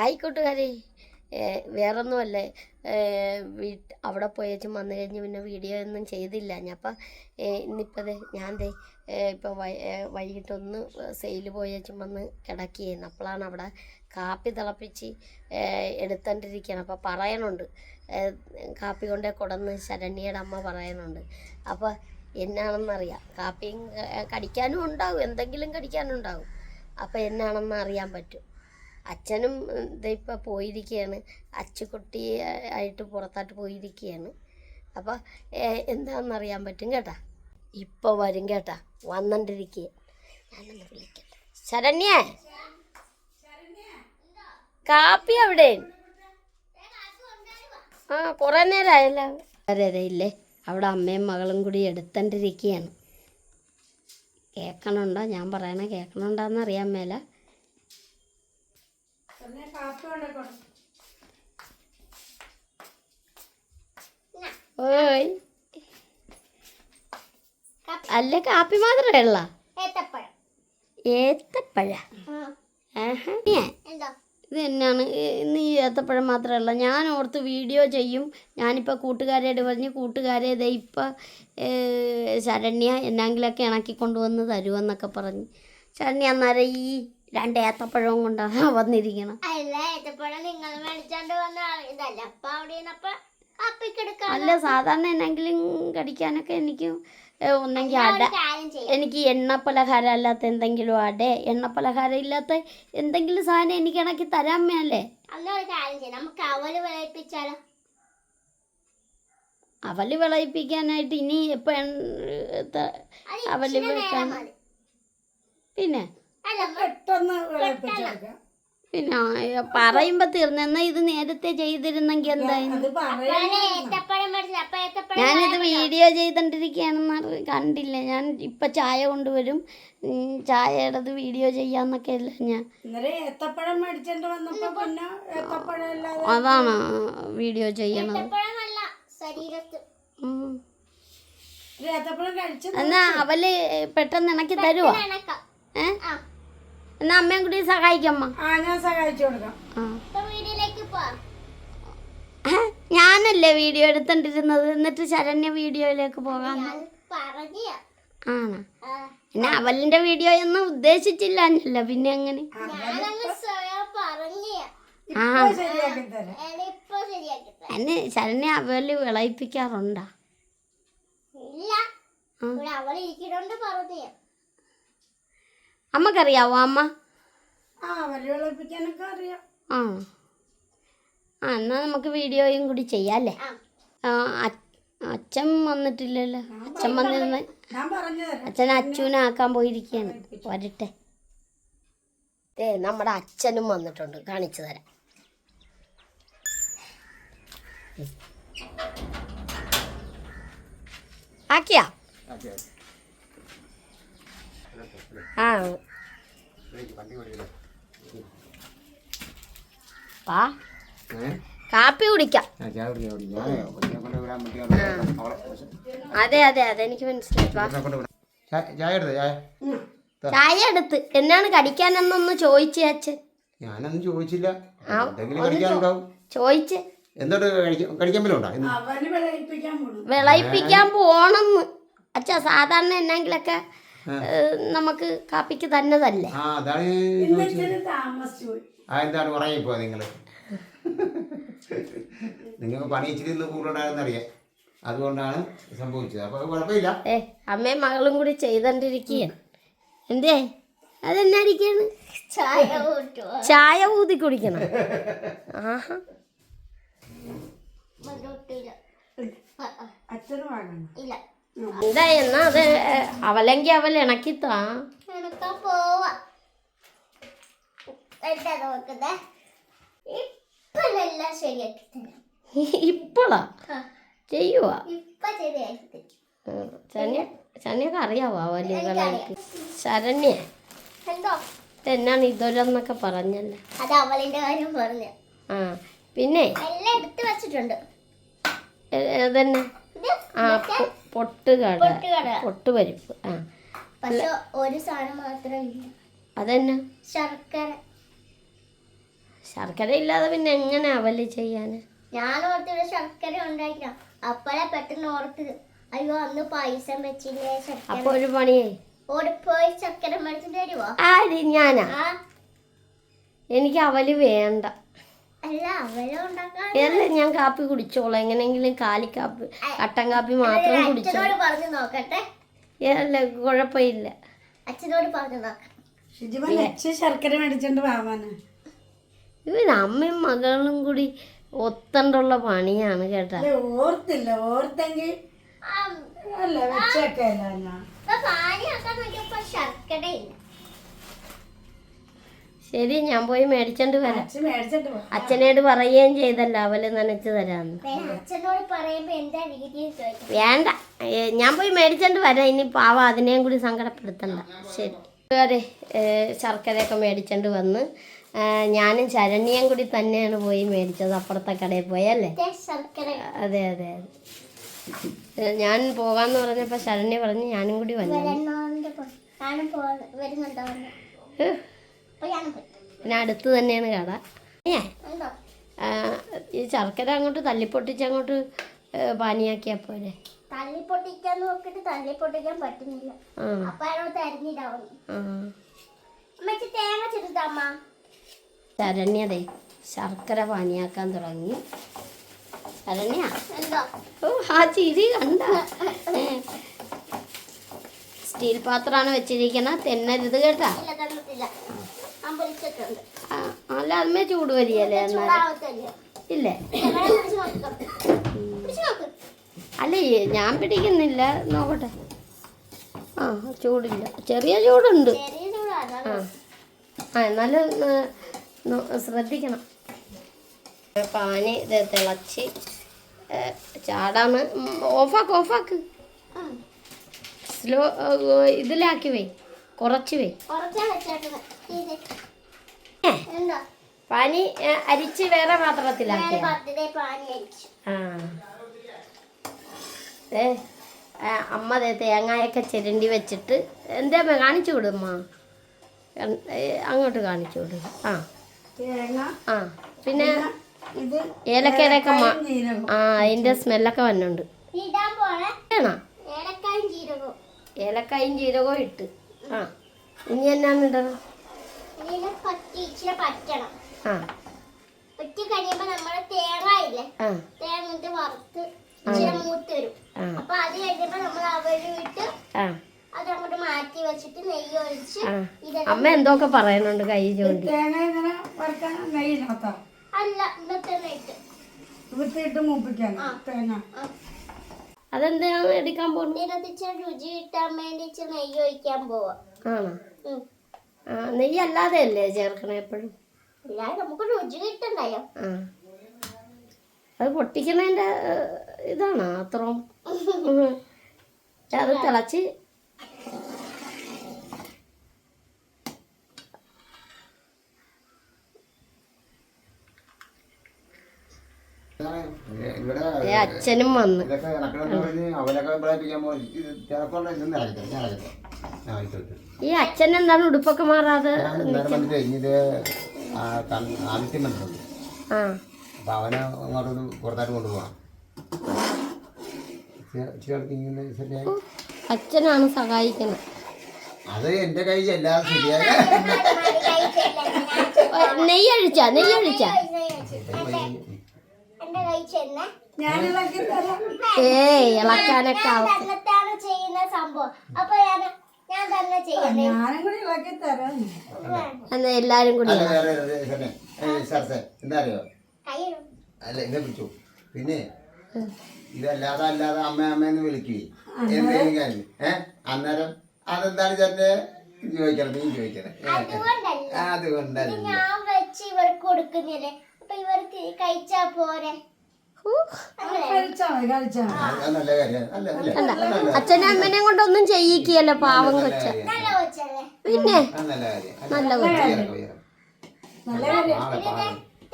ആയിക്കോട്ടുകാരെ വേറൊന്നുമല്ലേ അവിടെ പോയേച്ചും വന്നു കഴിഞ്ഞ് പിന്നെ വീഡിയോ ഒന്നും ചെയ്തില്ല ഞാൻ. അപ്പം ഇന്നിപ്പോൾ ഞാൻ ഇപ്പോൾ വൈകിട്ടൊന്ന് സെയിൽ പോയേച്ചും വന്ന് കിടക്കുകയായിരുന്നു. അപ്പോഴാണ് അവിടെ കാപ്പി തിളപ്പിച്ച് എടുത്തോണ്ടിരിക്കുകയാണ്. അപ്പോൾ പറയണുണ്ട് കാപ്പി കൊണ്ടേ കൊടന്ന് ശരണ്യയുടെ അമ്മ പറയുന്നുണ്ട്. അപ്പോൾ എന്നാണെന്നറിയാം. കാപ്പിയും കടിക്കാനും ഉണ്ടാവും, എന്തെങ്കിലും കടിക്കാനുണ്ടാവും. അപ്പോൾ എന്നാണെന്ന് അറിയാൻ പറ്റും. അച്ഛനും ഇതിപ്പോൾ പോയിരിക്കുകയാണ്, അച്ചുകുട്ടി ആയിട്ട് പുറത്തോട്ട് പോയിരിക്കുകയാണ്. അപ്പോൾ എന്താണെന്നറിയാൻ പറ്റും കേട്ടാ. ഇപ്പോൾ വരും കേട്ടാ, വന്നിട്ടിരിക്കുക. ഞാനൊന്ന് വിളിക്കട്ടെ. ശരണ്യ, കാപ്പി അവിടെ? ആ, കുറേ നേരമായല്ലോ. അതെ ഇല്ലേ, അവിടെ അമ്മയും മകളും കൂടി എടുത്തോണ്ടിരിക്കുകയാണ്. കേൾക്കണുണ്ടോ ഞാൻ പറയണേ? കേൾക്കണുണ്ടോയെന്ന് അറിയാൻ മേല. ഓയ്, അല്ല കാപ്പി മാത്രമേ ഉള്ള? ഏത്തപ്പഴ? ഇത് തന്നെയാണ് ഇന്ന് ഈ ഏത്തപ്പഴം മാത്രമല്ല. ഞാൻ ഓർത്ത് വീഡിയോ ചെയ്യും. ഞാനിപ്പോൾ കൂട്ടുകാരോട് പറഞ്ഞ് കൂട്ടുകാരെ ഇതേ ഇപ്പം ശരണ്യ എന്നെങ്കിലൊക്കെ ഇണക്കി കൊണ്ടുവന്ന് തരുമെന്നൊക്കെ പറഞ്ഞ്. ശരണ്യ അന്നേരം ഈ 2 ഏത്തപ്പഴവും കൊണ്ടാണ് വന്നിരിക്കണം. അല്ല, സാധാരണ എന്നെങ്കിലും കടിക്കാനൊക്കെ എനിക്ക് ഒന്നെങ്കിൽ എനിക്ക് എണ്ണപ്പലഹാരം അല്ലാത്ത എന്തെങ്കിലും എണ്ണപ്പലഹാരം ഇല്ലാത്ത എന്തെങ്കിലും സാധനം എനിക്ക് ഇണക്കി തരാൻ മേലേ. അവല് വിളയിപ്പിക്കാനായിട്ട് ഇനി ഇപ്പം അവല് വെക്കാൻ പിന്നെ പറയുമ്പോ തീർന്നെന്നാ. ഇത് നേരത്തെ ചെയ്തിരുന്നെങ്കിൽ എന്തായിരുന്നു? ഞാനിത് വീഡിയോ ചെയ്തോണ്ടിരിക്കുകയാണെന്ന് കണ്ടില്ല. ഞാൻ ഇപ്പൊ ചായ കൊണ്ടുവരും, ചായയുടേത് വീഡിയോ ചെയ്യാന്നൊക്കെ അല്ല ഞാൻ. അതാണ് വീഡിയോ ചെയ്യണത്. എന്നാ അവല് പെട്ടെന്ന് ഇണക്കി തരുവോ? എന്നാ അമ്മയും കൂടി സഹായിക്കമ്മ. ഞാനല്ലേ വീഡിയോ എടുത്തോണ്ടിരുന്നത്, എന്നിട്ട് ശരണ്യ വീഡിയോയിലേക്ക് പോകാൻ. ആണോ? പിന്നെ അവലിന്റെ വീഡിയോ ഒന്നും ഉദ്ദേശിച്ചില്ല എന്നല്ല, പിന്നെ എങ്ങനെ? എന്നെ ശരണ്യ അവല് വിളയിപ്പിക്കാറുണ്ടാ? അമ്മക്കറിയാവോ അമ്മ? ആ, എന്നാ നമുക്ക് വീഡിയോയും കൂടി ചെയ്യാല്ലേ? അച്ഛൻ വന്നിട്ടില്ലല്ലോ. അച്ഛൻ വന്നിരുന്ന അച്ഛൻ അച്ഛനെ ആക്കാൻ പോയിരിക്കുകയാണ്. വരട്ടെ. നമ്മുടെ അച്ഛനും വന്നിട്ടുണ്ട്, കാണിച്ചു തരാം. ആക്കിയാ? ആ, കാപ്പി കുടിക്കാം. അതെ അതെനിക്ക് മനസ്സിലായി. ചായ എടുത്ത് എന്നാണ് കടിക്കാനെന്നൊന്ന് ചോദിച്ചേ അച്ഛൻ? ഞാനൊന്നും ചോദിച്ചില്ല. ചോദിച്ചേ വിളയിപ്പിക്കാൻ പോണെന്ന്. അച്ഛാ, സാധാരണ എന്നെങ്കിലൊക്കെ നമുക്ക് കാപ്പിക്ക് തന്നതല്ലേ? എന്താണ് ഉറങ്ങിപ്പോ നിങ്ങള്? നിങ്ങൾക്ക് പണി ഇച്ചിരി കൂടുതലുണ്ടായിരുന്നറിയാം, അതുകൊണ്ടാണ് സംഭവിച്ചത്. അപ്പൊ കുഴപ്പമില്ല. അമ്മയും മകളും കൂടി ചെയ്തോണ്ടിരിക്കുകയാണ്. എന്തേ അതെന്നായിരിക്കാണ്? ചായ ഊതി കുടിക്കണം. ആഹാ, എന്താ എന്നാ അത് അവലെങ്കി അവൽ ഇണക്കിത്താ. ഇപ്പോളാ ചെയ്യുവാ? ശരണ്യൊക്കെ അറിയാവോ അവല് വിളക്ക്? ശരണ്യ എന്നാണ് ഇതൊരെന്നൊക്കെ പറഞ്ഞല്ലേ? അത് അവളിന്റെ കാര്യം പറഞ്ഞു. ആ, പിന്നെ എടുത്ത് വെച്ചിട്ടുണ്ട്. അതന്നെ പൊട്ടുപരിപ്പ്. ഒരു സാധനം മാത്രമേ ഇല്ല. അതന്നെ ശർക്കര. ശർക്കര ഇല്ലാതെ പിന്നെ എങ്ങനെ അവല് ചെയ്യാന്? ഞാൻ ഓർത്തിവിടെ ശർക്കര ഉണ്ടാക്കണം. അപ്പഴേ പെട്ടെന്ന് ഓർത്ത് അയ്യോ അന്ന് പായസം വെച്ചില്ലേ ശർക്കര. അപ്പൊ ഒരു പണിയേ, ഓടിപ്പോയി ശർക്കര മേടിച്ചിട്ട് വരുവോ? ആര്? ഞാനാ? ആ എനിക്ക് അവല് വേണ്ട. അല്ല അവരും ഉണ്ടാക്കാൻ അല്ല, ഞാൻ കാപ്പി കുടിച്ചോളാം. എങ്ങനെയെങ്കിലും കാലിക്കാപ്പി, കട്ടൻ കാപ്പി മാത്രം കുടിച്ചോ. അച്ഛനോട് പറഞ്ഞു നോക്കട്ടെ. അല്ല, കുഴപ്പമില്ല. അച്ഛനോട് പറഞ്ഞു നോക്കാം. ശർക്കര മേടിച്ചോണ്ട് വാവാന്. ഇവർ അമ്മയും മകളും കൂടി ഒത്തണ്ടുള്ള പണിയാണ് കേട്ടാ. ഓർത്തില്ല, ഓർത്തെങ്കിൽ അല്ല വെച്ചൊക്കെ ഇപ്പൊ പാനിയാക്കാൻ നോക്കിയപ്പോ ശർക്കരയില്ല. ശരി, ഞാൻ പോയി മേടിച്ചോണ്ട് വരാം. അച്ഛൻ മേടിച്ചിട്ട് പോ. അച്ഛനോട് പറയുകയും ചെയ്തല്ലോ അവല് നനച്ച് തരാന്ന്. അച്ഛനോട് പറയുമ്പോ എന്താ രീതിയിൽ ചോദിക്കും. വേണ്ട, ഞാൻ പോയി മേടിച്ചോണ്ട് വരാം. ഇനി പാവ അതിനെയും കൂടി സങ്കടപ്പെടുത്തണ്ട. ശരി കൂട്ടുകാരെ, ശർക്കരയൊക്കെ മേടിച്ചോണ്ട് വന്ന് ഞാനും ശരണ്യയും കൂടി തന്നെയാണ് പോയി മേടിച്ചത്. അപ്പുറത്തെ കടയിൽ പോയല്ലേ? ശർക്കര അതെ അതെ അതെ. ഞാൻ പോകാന്ന് പറഞ്ഞപ്പോൾ ശരണ്യ പറഞ്ഞ് ഞാനും കൂടി വന്നു. വരുന്നുണ്ടോ? പിന്നെ അടുത്ത് തന്നെയാണ് കട. ഈ ശർക്കര അങ്ങോട്ട് തല്ലിപ്പൊട്ടിച്ച് അങ്ങോട്ട് പാനിയാക്കിയാ പോരെ? തല്ലിപ്പൊട്ടിക്കാൻ നോക്കിട്ട് തല്ലിപ്പൊട്ടിക്കാൻ പറ്റുന്നില്ല. അപ്പൊ അതിനോട് അരിഞ്ഞിടാവും. തേങ്ങ ചെറുതമ്മ. ശരണ്യതേ ശർക്കര പാനിയാക്കാൻ തുടങ്ങി. ശരണ്യ, എന്തോ ഓ ആ ചിരി കണ്ട. സ്റ്റീൽ പാത്രമാണ് വെച്ചിരിക്കണ, തെന്നരുത് കേട്ടാ. ഇല്ല തന്നിട്ടില്ല. ഞാൻ വിളിച്ചിട്ടുണ്ട്. അല്ല, അമ്മ ചൂട് വരികയല്ലേ എന്നാൽ? ചൂടാവത്തല്ലേ? ഇല്ലേ? പിടിച്ചു നോക്ക്. അല്ലേ, ഞാൻ പിടിക്കുന്നില്ല, നോക്കട്ടെ. ആ, ചൂടില്ല, ചെറിയ ചൂടുണ്ട്. ചെറിയ ചൂടാണ്. എന്നാലും ശ്രദ്ധിക്കണം. പാനി ഇത് തിളച്ച് ചാടാണ്. ഓഫാക്ക്. സ്ലോ ഇതിലാക്കി വേ, കുറച്ച് വേ. പാനി അരിച്ച് വേറെ പാത്രത്തിലാക്കി. അമ്മ തേങ്ങയൊക്കെ ചിരണ്ടി വെച്ചിട്ട് എന്താ കാണിച്ചു വിടുമ്മ? അങ്ങോട്ട് കാണിച്ചു വിടും. ആ പിന്നെ ഏലക്കയുടെയൊക്കെ അതിന്റെ സ്മെല്ലൊക്കെ വന്നുണ്ട്. ഏലക്കായും ജീരകവും ഇട്ട്. ഇനി എന്നാന്ന് ഇടണം? കഴിയുമ്പോ നമ്മള് തേങ്ങയില്ലേ, തേങ്ങ വറുത്ത് മൂത്ത് വരും. അപ്പൊ അത് കഴിയുമ്പോ നമ്മൾ അവരിട്ട് അതങ്ങോട്ട് മാറ്റി വെച്ചിട്ട് നെയ്യ് ഒഴിച്ച്. അമ്മ എന്തൊക്കെ പറയുന്നുണ്ട് കൈ ചൂണ്ടി. തേങ്ങ ഇങ്ങനെ വറുക്കാൻ നെയ്യിനകത്താ? അല്ല, ഇന്നത്തെ നെയ്റ്റ് ഇവിടുത്തെ മൂപ്പിക്കാൻ തേങ്ങ. അതെന്താണ് എടുക്കാൻ പോകുന്നത്? ഇതിനകത്ത് രുചി കിട്ടാൻ വേണ്ടി നെയ്യ് ഒഴിക്കാൻ പോവാ. ആണോ? നെയ്യ് അല്ലാതെ അല്ലേ ചേർക്കണേ എപ്പോഴും? അല്ലാതെ നമുക്ക് രുചി കിട്ടണ്ടായോ? അത് പൊട്ടിക്കണതിന്റെ ഇതാണോ അത്രയും? അത് തിളച്ച് അച്ഛനും വന്ന്. ഈ അച്ഛൻ എന്താണ് ഉടുപ്പൊക്കെ മാറാതെ? അപ്പൊ അവനെ അങ്ങോട്ടൊന്ന് പുറത്തായിട്ട് കൊണ്ടുപോകാം. അച്ഛനാണ് സഹായിക്കുന്നത്. അത് എന്റെ കൈ ചെല്ലാതെ ശരിയായ. നെയ്യഴിച്ച ഇളക്കാനൊക്കെ ചെയ്യുന്ന സംഭവം. അപ്പൊ ഞാൻ തന്നെ എന്നാ എല്ലാരും കൂടി എന്താ അറിയോ? അല്ല, ഇന്നെ വിളിച്ചു. പിന്നെ ഇതല്ലാതെ അമ്മയെന്ന് വിളിക്കുകയെ എന്തെങ്കിലും കാര്യം അന്നേരം അതെന്താണ് ചേട്ടനെ ചോദിക്കണം. നീ ചോദിക്കണം. അതുകൊണ്ടല്ല ഞാൻ വെച്ച് ഇവർക്ക് കൊടുക്കുന്നില്ലേ, അപ്പൊ ഇവർക്ക് കഴിച്ചാ പോരെ? നല്ല കാര്യം. അച്ഛനും അമ്മേനെയും കൊണ്ടൊന്നും ചെയ്യിക്കല്ലോ, പാവം കൊച്ച. നല്ല കൊച്ചല്ലേ? പിന്നെ നല്ല കാര്യം. നല്ല കൊച്ച.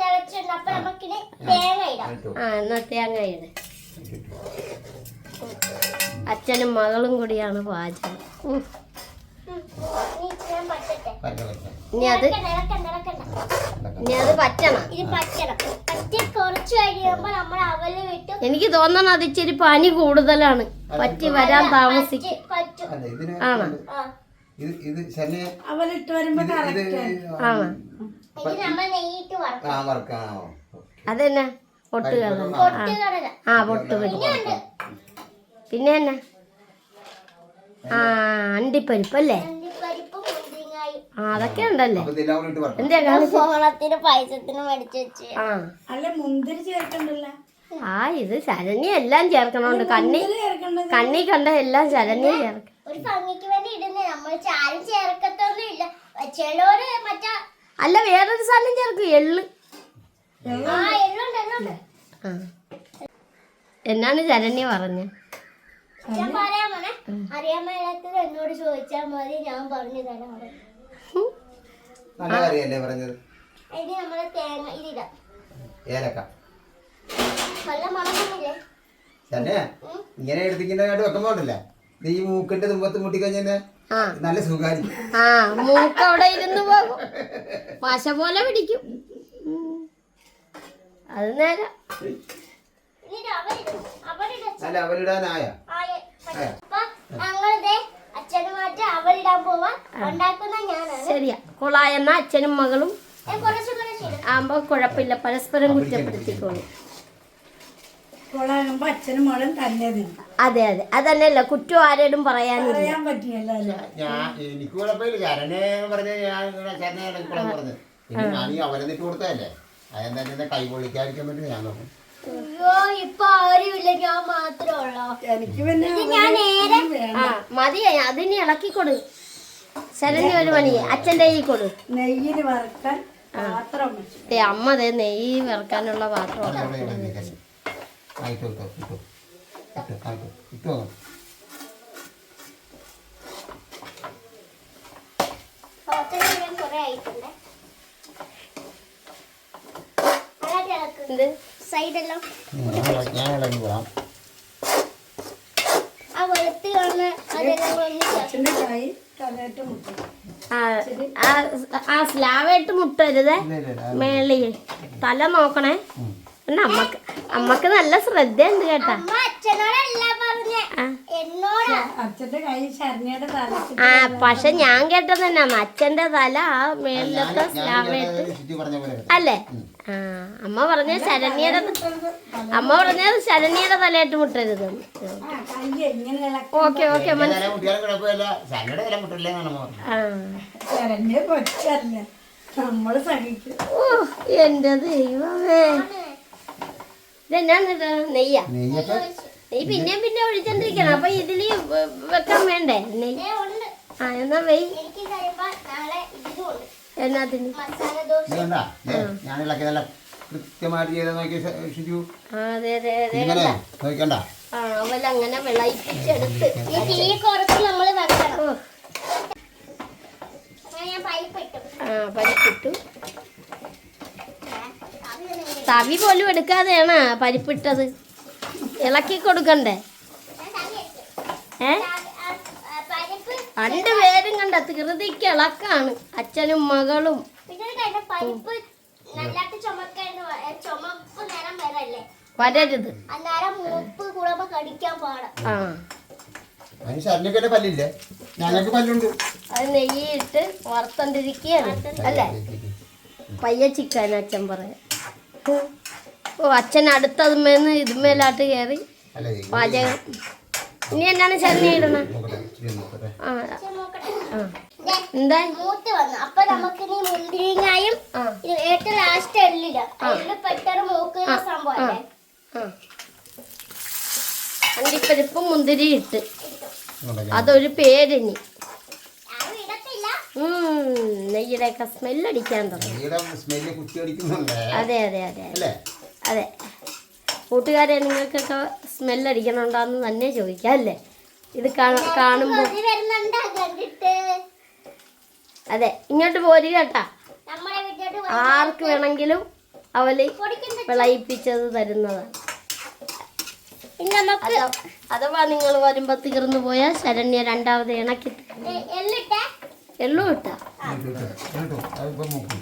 തിളച്ചുണ്ട്. അപ്പൊ നമുക്കിത് തേങ്ങ ഇടാം. എന്നാ തേങ്ങ ഇട. അച്ഛനും മകളും കൂടിയാണ് പാചകം. നീ ഇച്ചിരി പറ്റട്ടെ. പറ്റ പറ്റ ഇനി അത് ഇളക്കണ്ട. ഇനി അത് പറ്റണം. ഇത് പറ്റണം. പറ്റി കുറച്ച് കഴിയുമ്പോ നമ്മൾ അവല് വിട്ട് എനിക്ക് തോന്നണം അത് ഇച്ചിരി പനി കൂടുതലാണ്, പറ്റി വരാൻ താമസിക്കും. പറ്റും. അല്ല ഇതിന് ആണോ? ആ. ഇത് ശല്യ അവലിട്ട് വരുമ്പോ ആണോ? ഇത് നമ്മൾ നെയ്യിട്ട് വറക്കും. വറക്കാണോ? അതെന്നാ പൊട്ടുകടല? പൊട്ടുകടല. ആ പൊട്ടുപരിപ്പ്. പിന്നെ എന്നാ? ആ അണ്ടിപ്പരിപ്പ് അല്ലേ? അണ്ടിപ്പരിപ്പും മുന്തിരിങ്ങായും. ആ അതൊക്കെ ഉണ്ടല്ലേ? അപ്പൊ ഇതെല്ലാം കൂടി ഇട്ട് വറക്കാം. എന്താ കാണിച്ച? ഓണത്തിന് പായസത്തിന് മേടിച്ചു വെച്ച്. ആ അല്ല മുന്തിരി ചേർക്കണ്ടല്ലോ. ആ ഇത് ശരണ്യ എല്ലാം ചേർക്കണോണ്ട് കണ്ണി കണ്ണി കണ്ട എല്ലാം ശരണ്യ ചേർക്കണം. ഒരു ഭംഗിക്ക് വേണ്ടി ഇടുന്നേ, നമ്മൾ ചാരും ചേർക്കത്തൊന്നും ഇല്ല. ചിലവര് മറ്റാ അല്ല വേറൊരു സാധനം ചേർക്കും, എള്ള്. എള്ളുണ്ട്. ആ എന്നാണ് ശരണ്യ പറഞ്ഞ? ഞാൻ പറയാൻ പോണേ, അറിയാൻ മേലാത്തത് എന്നോട് ചോദിച്ചാൽ മതി, ഞാൻ പറഞ്ഞു തരാം. നല്ല കറിയല്ലേ പറഞ്ഞത്? ഇനി നമ്മള് തേങ്ങ ഇതിടാം. ഏലക്ക നല്ല മണമില്ലേ? തന്നെ ഇങ്ങനെ എടുത്തിക്കുന്നതായിട്ട് വെക്കുമ്പോണ്ടല്ലേ, ഈ മൂക്കിന്റെ തുമ്പത്ത് മുട്ടിക്കഴിഞ്ഞാൽ ആ നല്ല സുഖാരി. ആ മൂക്ക് അവിടെ ഇരുന്ന് പോകും, പശ പോലെ പിടിക്കും. അത് നേരെ ഇനി അവരിടും. നല്ല അവലിടാനായ അപ്പൊ ഞങ്ങളിതേ അച്ഛനുമായിട്ട് അവളിടാൻ പോവാൻ ഉണ്ടാക്കുന്ന ഞാനാണ്. ശരിയാ. കൊളായെന്ന അച്ഛനും മകളും കുറച്ച് ഇടും. ആകുമ്പോ കുഴപ്പമില്ല, പരസ്പരം കുറ്റപ്പെടുത്തിക്കോളും. കൊളാകുമ്പോ അച്ഛനും മോളും തന്നെ തിന്നും. അതെ അതെ അതന്നെയല്ല, കുറ്റം ആരോടും പറയാനില്ല. പറയാൻ പറ്റിയല്ലോ അല്ലേ? എനിക്ക് കുഴപ്പമില്ല. ചരനെ പറഞ്ഞ ഞാൻ ചരനെ പറഞ്ഞു, പിന്നെ ഞാൻ ഈ അവലെന്നിട്ട് കൊടുത്തതല്ലേ, അതെന്താ കൈ പൊള്ളിക്കാതിരിക്കാൻ പറ്റും ഞാൻ നോക്കും. അയ്യോ ഇപ്പൊ ആരുമില്ല, ഞാൻ മാത്രമേ ഉള്ളൂ. എനിക്ക് പിന്നെ ഞാൻ നേരെ ആ മതി, അതിന് ഇളക്കിക്കൊടു. ശരണ്യ ഒരു മണി അച്ഛൻ്റെ കൈ കൊടു. നെയ്യില് വറുക്കാൻ പാത്രം വെച്ചു. അമ്മ ദേ നെയ്യ് വറുക്കാനുള്ള പാത്രം കുറെ ആയിട്ടുണ്ട്. എന്ത് സൈഡെല്ലാം ഞാൻ ഇളകി പോകാം. ആ വെളുത്ത് കാണുന്ന അതെല്ലാം ഒന്ന് അച്ഛൻ്റെ കൈ തലയിട്ട് മുട്ടും. ആ സ്ലാവായിട്ട് മുട്ടരുതേ, മേളി തല നോക്കണേ. പിന്നെ അമ്മക്ക് നല്ല ശ്രദ്ധയുണ്ട് കേട്ടാ. അമ്മ അച്ഛനോടല്ല പറഞ്ഞേ, എന്നോടാ. അച്ഛൻ്റെ കൈ ശരണ്യയുടെ തലയിട്ട്. ആ പക്ഷെ ഞാൻ കേട്ടത് തന്നെയാണ് അച്ഛന്റെ തല ആ മേളിലത്തെ സ്ലാവായിട്ട് അല്ലേ? ആ അമ്മ പറഞ്ഞ ശരണ്യയുടെ തലയിട്ട് മുട്ടരുത്. കൈ എങ്ങനെ ഇളക്കി ഓക്കെ ഓക്കെ ശരണ്യ കൊച്ചല്ല, നമ്മള് സഹിക്കും. ഓ എന്റെ ദൈവമേ, ഇതെന്നാ നെയ്യാ? നെയ്യൊക്കെ നെയ്യ് പിന്നെ ഒഴിച്ചോണ്ടിരിക്കണം. അപ്പൊ ഇതില് വെക്കാൻ വേണ്ടേ നെയ്യ്? ഉണ്ട്. ആ എന്നാ വെയ്. എനിക്ക് കഴിയുമ്പോ നാളെ ഇതും ഉണ്ട്, എന്നാത്തിന്? മസാല ദോശ. ഞാൻ ഇളക്കി നല്ല കൃത്യമായിട്ട് ചെയ്ത് നോക്കി ഷിജു. അതെ അതെ അതെ. ഇങ്ങനെ നോക്കണ്ട. ആ അവലങ്ങനെ വിളയിപ്പിച്ചെടുത്ത് ഈ തീ കുറച്ച് നമ്മള് വെക്കണം. ഓ ഞാൻ പൈപ്പ് ഇട്ടു. ആ പരിപ്പിട്ടു. തവി പോലും എടുക്കാതെയാണ് പരിപ്പിട്ടത്. ഇളക്കി കൊടുക്കണ്ടേ? ഏ പരിപ്പ് രണ്ടുപേരും കണ്ട ധൃതിക്ക് ഇളക്കാണ്, അച്ഛനും മകളും. പിന്നെ പരിപ്പ് നല്ലാട്ട് ചുമപ്പ് നേരം വരല്ലേ, വരരുത്. അന്നേരം മൂപ്പ് കൂടുമ്പോ കടിക്കാൻ പാടാം. ആ അതിന് ശരണ്യൊക്കെ പല്ലില്ലേ? ഞങ്ങൾക്ക് പല്ലുണ്ട്. അത് നെയ്യിട്ട് വറുത്തോണ്ടിരിക്കുകയാണ് അല്ലേ? പയ്യ ചിക്കൻ അച്ഛൻ പറയാം. ഓ അച്ഛൻ അടുത്തതുമേന്ന് ഇതുമേലാട്ട് കയറി പാചകം. ഇനി എന്നാണ് ശരണ്യ ഇടണേ? ആ എന്താ മൂത്ത് വന്നു. അപ്പൊ നമുക്ക് ഇനി മുന്തിരിങ്ങായും ഏറ്റവും ലാസ്റ്റ് എള്ളിടാം. എള്ള് പെട്ടെന്ന് മൂക്കുന്ന സംഭവം അല്ലേ? അണ്ടിപ്പരിപ്പും മുന്തിരി ഇട്ട് അതൊരു പേരിനി. ആരും ഇടത്തില്ല. നെയ്യുടെയൊക്കെ സ്മെല്ലടിക്കാൻ തുടങ്ങി. അതെ അതെ അതെ അല്ലേ? അതെ കൂട്ടുകാരെ, നിങ്ങൾക്കൊക്കെ സ്മെല്ലടിക്കണുണ്ടോന്ന് തന്നെ ചോദിക്കാം അല്ലേ? ഇത് കാണുമ്പോൾ കൊതി വരുന്നുണ്ടാ കണ്ടിട്ട്? അതെ ഇങ്ങോട്ട് പോരി കേട്ടാ. നമ്മളെ വീട്ടിലോട്ട് ആർക്ക് വേണമെങ്കിലും അവല് പൊടിക്കണ്ട. വിളയിപ്പിച്ചത് തരുന്നതാണ്. ഇനി നമുക്ക് അഥവാ നിങ്ങൾ വരുമ്പോ തീർന്നു പോയാൽ ശരണ്യ രണ്ടാമത് ഇണക്കി എള്ളിട്ടെ. എള്ളു ഇട്ടാ അതിപ്പോ മൂക്കും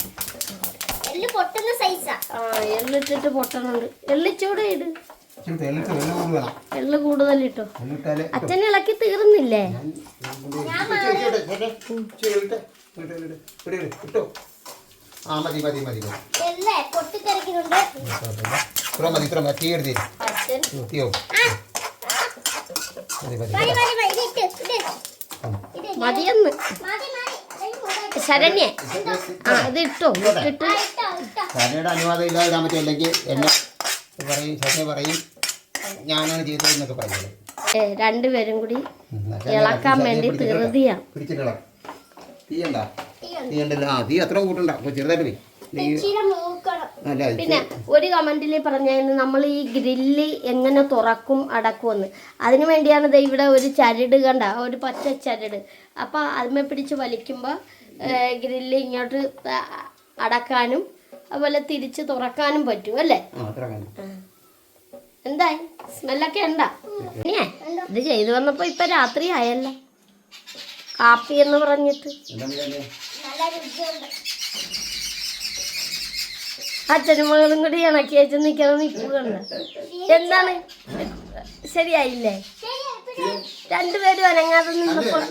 എള്ള് പൊട്ടുന്ന സൈസാ. ആ എള്ളിട്ടിട്ട് പൊട്ടണുണ്ട്. എള്ളിച്ചൂടെ ഇട്. എള്ളിട്ട് വെള്ളം കൂടി വേണം. എള്ളു കൂടുതലിട്ടോ. എള്ളിട്ടാലേ അച്ഛൻ ഇളക്കി തീർന്നില്ലേ? ഇട്ടോ. ആ മതി മതി മതി മതി. എള്ളേ പൊട്ടിത്തെറിക്കുന്നുണ്ട്. ഇത്ര മതി ഇത്ര മതി. തീ എടുത്തേ. അച്ഛൻ തീയോ മതി മതി. മതി മതി മതി ഇട്ട് ഇട്ട്. മതിയെന്ന് മതി മതി. ശരണ്യ ആ ഇത് ഇട്ടോ. ഇട്ടിട്ട് ഇട്ടോ ഇട്ടോ. ശരണ്യയുടെ അനുവാദം ഇല്ലാതെ ഇടാൻ പറ്റും. അല്ലെങ്കിൽ എന്നെ പറയും ശരണ്യ പറയും ഞാനാണ് ചെയ്തതെന്നൊക്കെ പറയുന്നത്. രണ്ടുപേരും കൂടി ഇളക്കാൻ വേണ്ടി ധൃതിയാണ്. പിടിച്ചിട്ടിള. തീയണ്ട തീയണ്ടല്ലോ. ആ തീ അത്ര കൂട്ടണ്ട. അപ്പോൾ ചെറുതായിട്ട് പോയി. ഇച്ചിരി മൂക്കണം. അല്ല പിന്നെ ഒരു കമന്റിൽ പറഞ്ഞായിരുന്നു നമ്മൾ ഈ ഗ്രില്ല് എങ്ങനെ തുറക്കും അടക്കുമെന്ന്. അതിനു വേണ്ടിയാണ് ദേ ഇവിടെ ഒരു ചരട് കണ്ട, ഒരു പച്ച ചരട്. അപ്പോൾ അതിന്മേൽ പിടിച്ച് വലിക്കുമ്പോൾ ഗ്രില്ല് ഇങ്ങോട്ട് അടക്കാനും അതുപോലെ തിരിച്ച് തുറക്കാനും പറ്റും അല്ലേ? എന്തായി സ്മെല്ലൊക്കെ ഉണ്ടാ? ഇത് ചെയ്തു വന്നപ്പോൾ ഇപ്പം രാത്രി ആയല്ലോ. കാപ്പി എന്ന് പറഞ്ഞിട്ട് നല്ല രുചിയുണ്ട്. അച്ഛനും മകളും കൂടി ഇണക്കി വെച്ച് നിൽക്കുന്ന നിൽക്കുകയുണ്ട്. എന്താണ് ശരിയായില്ലേ? രണ്ടുപേരും അനങ്ങാതെ നിന്നപ്പോൾ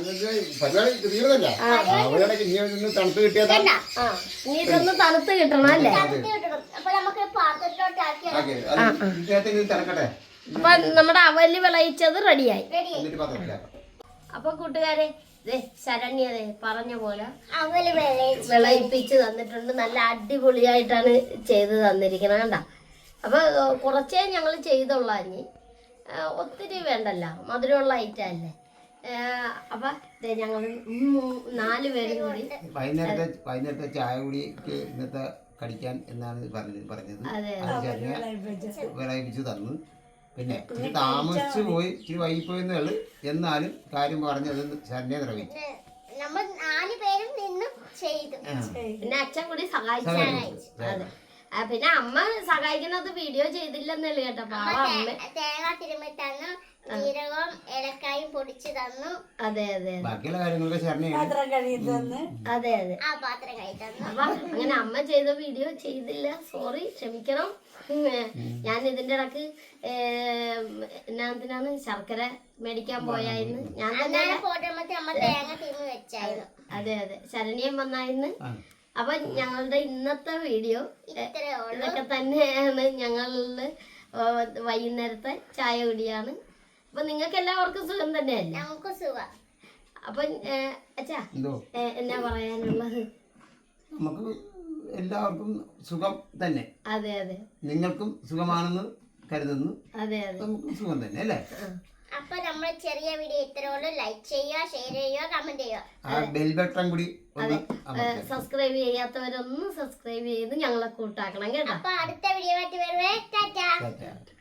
ഇനി ഇതൊന്ന് തണുത്ത് കിട്ടണം അല്ലേ? അപ്പൊ നമുക്ക് പാത്രത്തിലോട്ട് ആക്കി അപ്പൊ നമ്മുടെ അവല് വിളയിച്ചത് റെഡിയായി. റെഡിയായി. അപ്പൊ കൂട്ടുകാരെ ശരണ്യതേ പറഞ്ഞ പോലെ അവല് വിളയിപ്പിച്ച് തന്നിട്ടുണ്ട്. നല്ല അടിപൊളിയായിട്ടാണ് ചെയ്ത് തന്നിരിക്കുന്നത് കണ്ട. അപ്പൊ കുറച്ചേ ഞങ്ങൾ ചെയ്തുള്ള അഞ്ഞി, ഒത്തിരി വേണ്ടല്ല, മധുരമുള്ള ഐറ്റം അല്ലേ. അപ്പൊ ഞങ്ങൾ 4 പേരും കൂടി വൈകുന്നേരത്തെ ചായ കുടിക്ക് ഇന്നത്തെ കടിക്കാൻ എന്നാണ് പറഞ്ഞത്. വിളയിപ്പിച്ച് തന്നു. പിന്നെ ഇച്ചിരി താമസിച്ചു പോയി, ഇച്ചിരി വൈകിപ്പോയെന്നേ ഉള്ളു. എന്നാലും കാര്യം പറഞ്ഞത് ശരണ്യ നിർവഹിച്ചു. നമ്മൾ 4 പേരും നിന്ന് ചെയ്തു. പിന്നെ അച്ഛൻ കൂടി സഹായിച്ചു. അതെ. പിന്നെ അമ്മ സഹായിക്കുന്നത് വീഡിയോ ചെയ്തില്ലെന്നല്ലേ കേട്ടോ. അമ്മ തേങ്ങ തിരുമ്മി തന്നു, ജീരകവും ഏലക്കായും പൊടിച്ചു തന്നു. അതെ അതെ ബാക്കിയുള്ള കാര്യങ്ങളൊക്കെ ശരണ്യ അതെ അതെ ആ പാത്രം കൈ തന്നു. അപ്പൊ അങ്ങനെ അമ്മ ചെയ്ത വീഡിയോ ചെയ്തില്ല, സോറി, ക്ഷമിക്കണം. ഞാൻ ഇതിന്റെ ഇടക്ക് എന്നാത്തിനാണ് ശർക്കര മേടിക്കാൻ പോയായിരുന്നു. ഞാൻ തന്നെ തേങ്ങ തിരുമ്മി വെച്ചായിരുന്നു. അതെ അതെ ശരണ്യം വന്നായിരുന്നു. അപ്പൊ ഞങ്ങളുടെ ഇന്നത്തെ വീഡിയോ ഇതൊക്കെ തന്നെയാണ്. ഞങ്ങളുടെ വൈകുന്നേരത്തെ ചായ കുടിയാണ്. അപ്പൊ നിങ്ങൾക്ക് എല്ലാവർക്കും സുഖം തന്നെയല്ലേ? നമുക്ക് സുഖം. അപ്പൊ അച്ഛാ എന്നാ പറയാനുള്ളത്? നമുക്ക് എല്ലാവർക്കും സുഖം തന്നെ. അതെ അതെ നിങ്ങൾക്കും സുഖമാണെന്ന് കരുതുന്നു. അതെ അതെ നമുക്കും സുഖം തന്നെ അല്ലേ? അപ്പൊ നമ്മൾ ചെറിയ വീഡിയോ ഇത്രയോളം ലൈക്ക് ചെയ്യുക, ഷെയർ ചെയ്യുക, കമന്റ് ചെയ്യുക. ആ ബെൽ ബട്ടൺ കൂടി ഒന്ന് സബ്സ്ക്രൈബ് ചെയ്യാത്തവരൊന്ന് സബ്സ്ക്രൈബ് ചെയ്ത് ഞങ്ങളെ കൂട്ടാക്കണം കേട്ടോ. അപ്പൊ അടുത്ത വീഡിയോ ആയിട്ട് വരുവേ. ടാറ്റാ. അമർത്തുക.